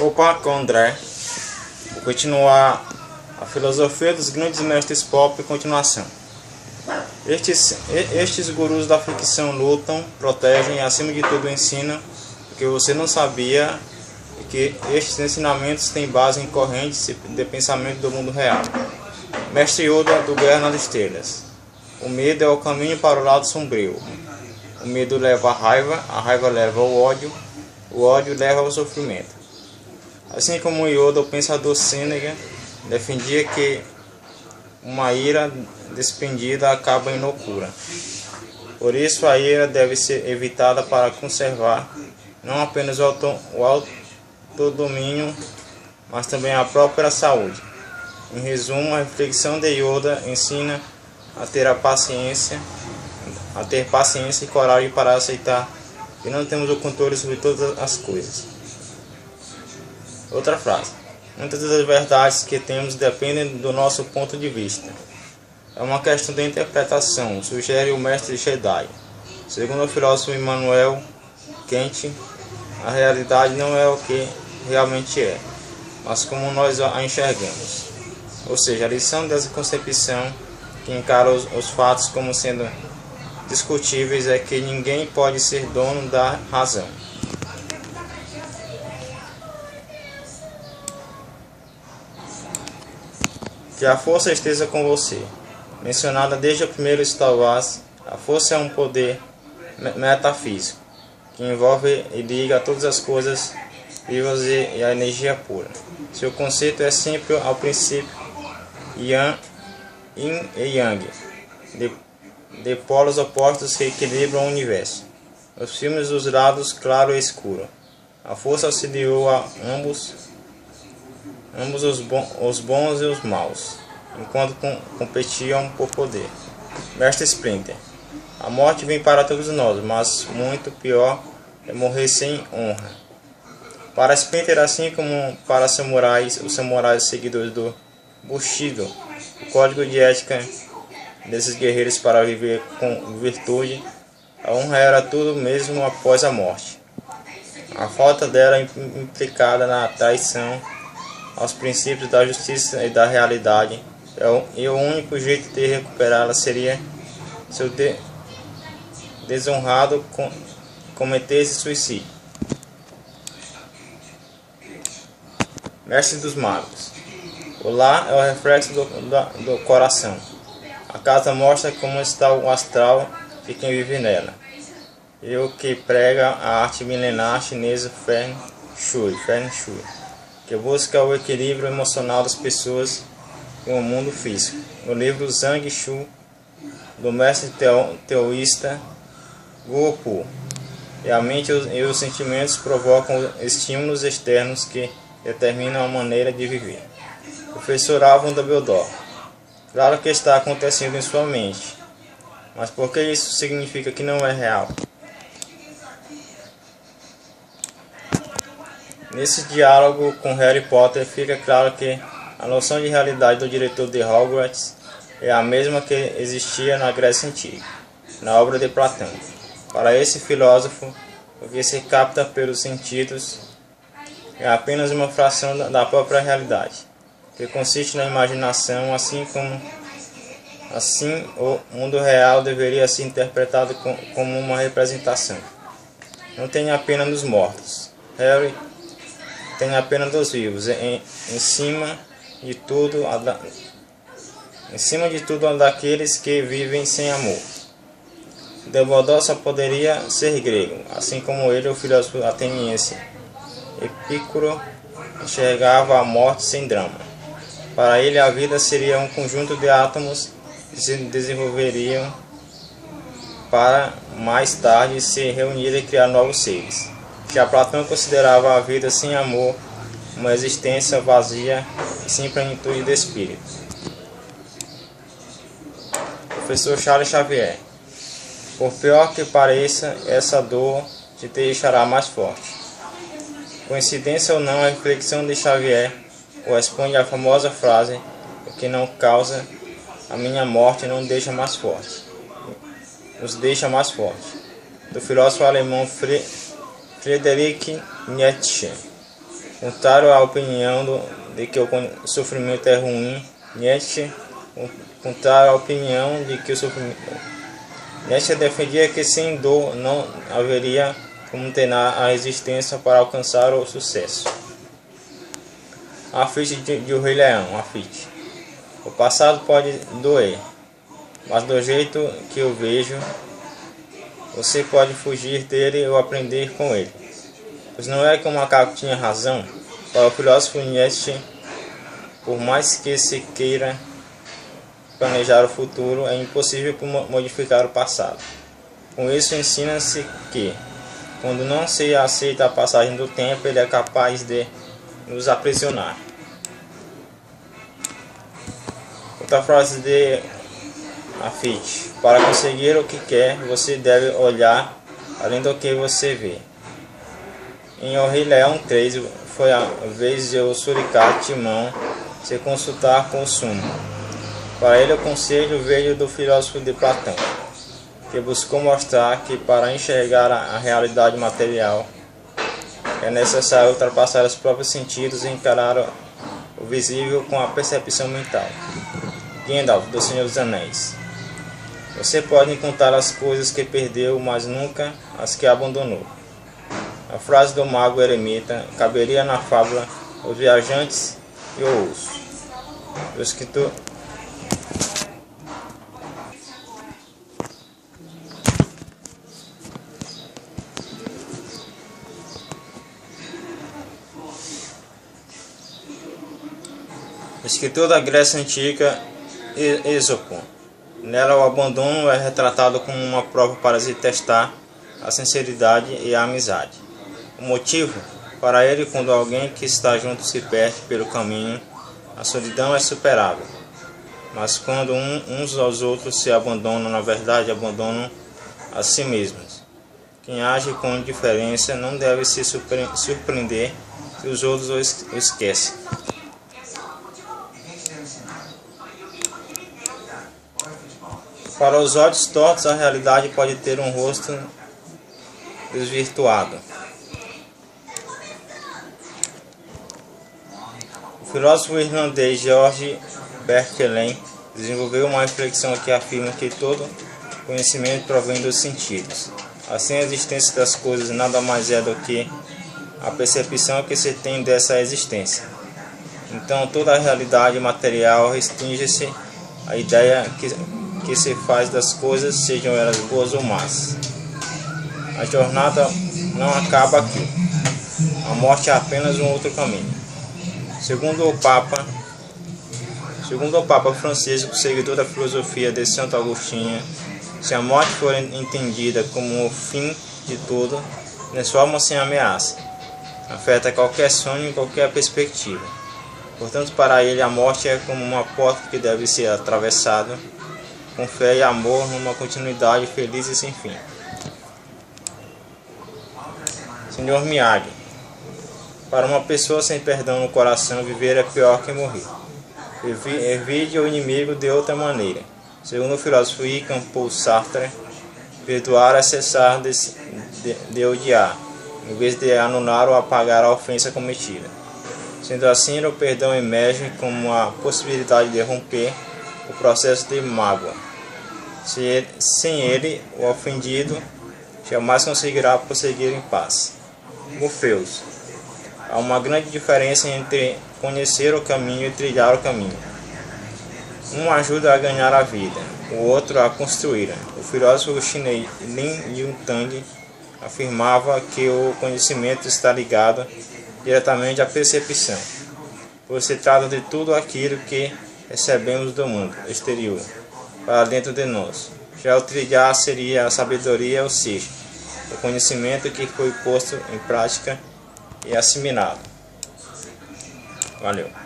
Opa, com André. Vou continuar a filosofia dos grandes mestres pop em continuação. Estes gurus da ficção lutam, protegem e acima de tudo ensinam o que você não sabia e que estes ensinamentos têm base em correntes de pensamento do mundo real. Mestre Yoda do Guerra nas Estrelas. O medo é o caminho para o lado sombrio. O medo leva a raiva leva ao ódio, o ódio leva ao sofrimento. Assim como Yoda, o pensador Sêneca defendia que uma ira despendida acaba em loucura. Por isso a ira deve ser evitada para conservar não apenas o autodomínio, mas também a própria saúde. Em resumo, a reflexão de Yoda ensina a ter paciência e coragem para aceitar que não temos o controle sobre todas as coisas. Outra frase. Muitas das verdades que temos dependem do nosso ponto de vista. É uma questão de interpretação, sugere o mestre Jedi. Segundo o filósofo Immanuel Kant, a realidade não é o que realmente é, mas como nós a enxergamos. Ou seja, a lição dessa concepção que encara os fatos como sendo discutíveis é que ninguém pode ser dono da razão. Que a força esteja com você. Mencionada desde o primeiro Star Wars, a força é um poder metafísico que envolve e liga todas as coisas vivas e a energia pura. Seu conceito é sempre ao princípio Yin e Yang, de polos opostos que equilibram o universo. Os filmes dos lados claro e escuro. A força auxiliou a ambos os bons e os maus, enquanto competiam por poder. Mestre Splinter. A morte vem para todos nós, mas muito pior é morrer sem honra. Para Splinter, assim como para os samurais seguidores do Bushido, o código de ética desses guerreiros para viver com virtude, a honra era tudo mesmo após a morte. A falta dela implicada na traição aos princípios da justiça e da realidade, e o único jeito de recuperá-la seria se o desonrado cometesse suicídio. Mestre dos Magos. O lar é o reflexo do coração. A casa mostra como está o astral de quem vive nela. E o que prega a arte milenar chinesa Feng Shui, que busca o equilíbrio emocional das pessoas com o mundo físico. No livro Zhang Shu, do mestre taoísta Guo Pu, e a mente e os sentimentos provocam estímulos externos que determinam a maneira de viver. Professor Alvin Dumbledore. Claro que está acontecendo em sua mente, mas por que isso significa que não é real? Nesse diálogo com Harry Potter fica claro que a noção de realidade do diretor de Hogwarts é a mesma que existia na Grécia Antiga, na obra de Platão. Para esse filósofo, o que se capta pelos sentidos é apenas uma fração da própria realidade, que consiste na imaginação, assim o mundo real deveria ser interpretado como uma representação. Não tem a pena dos mortos. Harry tem a pena dos vivos. Em cima de tudo, a daqueles que vivem sem amor. Dumbledore só poderia ser grego, assim como ele, o filósofo ateniense Epicuro enxergava a morte sem drama. Para ele, a vida seria um conjunto de átomos que se desenvolveriam para mais tarde se reunir e criar novos seres. Já Platão considerava a vida sem amor uma existência vazia e sem plenitude de espírito. Professor Charles Xavier. Por pior que pareça, essa dor te deixará mais forte. Coincidência ou não, a reflexão de Xavier corresponde à famosa frase: o que não causa a minha morte não deixa mais forte, nos deixa mais forte, do filósofo alemão Friedrich Nietzsche. Contrário à opinião de que o sofrimento é ruim, Nietzsche, contrário à opinião de que o sofrimento... Nietzsche defendia que sem dor não haveria como treinar a existência para alcançar o sucesso. A ficha de O Rei Leão, a ficha. O passado pode doer, mas do jeito que eu vejo, você pode fugir dele ou aprender com ele. Pois não é que o macaco tinha razão? Para o filósofo Nietzsche, por mais que se queira planejar o futuro, é impossível modificar o passado. Com isso ensina-se que, quando não se aceita a passagem do tempo, ele é capaz de nos aprisionar. Outra frase de Afite: para conseguir o que quer, você deve olhar além do que você vê. Em O Rei Leão 3, foi a vez de o Suricate Timão se consultar com o Sumo. Para ele, o conselho veio do filósofo de Platão, que buscou mostrar que para enxergar a realidade material é necessário ultrapassar os próprios sentidos e encarar o visível com a percepção mental. Gandalf, do Senhor dos Anéis. Você pode encontrar as coisas que perdeu, mas nunca as que abandonou. A frase do mago eremita caberia na fábula Os Viajantes e o Urso. O escritor da Grécia Antiga, Esopo. Nela, o abandono é retratado como uma prova para se testar a sinceridade e a amizade. O motivo? Para ele, quando alguém que está junto se perde pelo caminho, a solidão é superável. Mas quando uns aos outros se abandonam, na verdade, abandonam a si mesmos. Quem age com indiferença não deve se surpreender se os outros o esquecem. Para os olhos tortos, a realidade pode ter um rosto desvirtuado. O filósofo irlandês George Berkeley desenvolveu uma reflexão que afirma que todo conhecimento provém dos sentidos. Assim, a existência das coisas nada mais é do que a percepção que se tem dessa existência. Então, toda a realidade material restringe-se à ideia que se faz das coisas, sejam elas boas ou más. A jornada não acaba aqui. A morte é apenas um outro caminho. Segundo o Papa Francisco, seguidor da filosofia de Santo Agostinho, se a morte for entendida como o fim de tudo, transforma-se em ameaça. Afeta qualquer sonho e qualquer perspectiva. Portanto, para ele, a morte é como uma porta que deve ser atravessada com fé e amor numa continuidade feliz e sem fim. Sr. Miyagi: para uma pessoa sem perdão no coração, viver é pior que morrer. Evite o inimigo de outra maneira. Segundo o filósofo Jean Paul Sartre, perdoar é cessar de odiar, em vez de anular ou apagar a ofensa cometida. Sendo assim, o perdão emerge como a possibilidade de romper o processo de mágoa. Sem ele, o ofendido jamais conseguirá prosseguir em paz. Morpheus: há uma grande diferença entre conhecer o caminho e trilhar o caminho. Um ajuda a ganhar a vida, o outro a construí-la. O filósofo chinês Lin Yutang afirmava que o conhecimento está ligado diretamente à percepção, pois se trata de tudo aquilo que recebemos do mundo exterior para dentro de nós. Já o trilhar seria a sabedoria, ou seja, o conhecimento que foi posto em prática e assimilado. Valeu.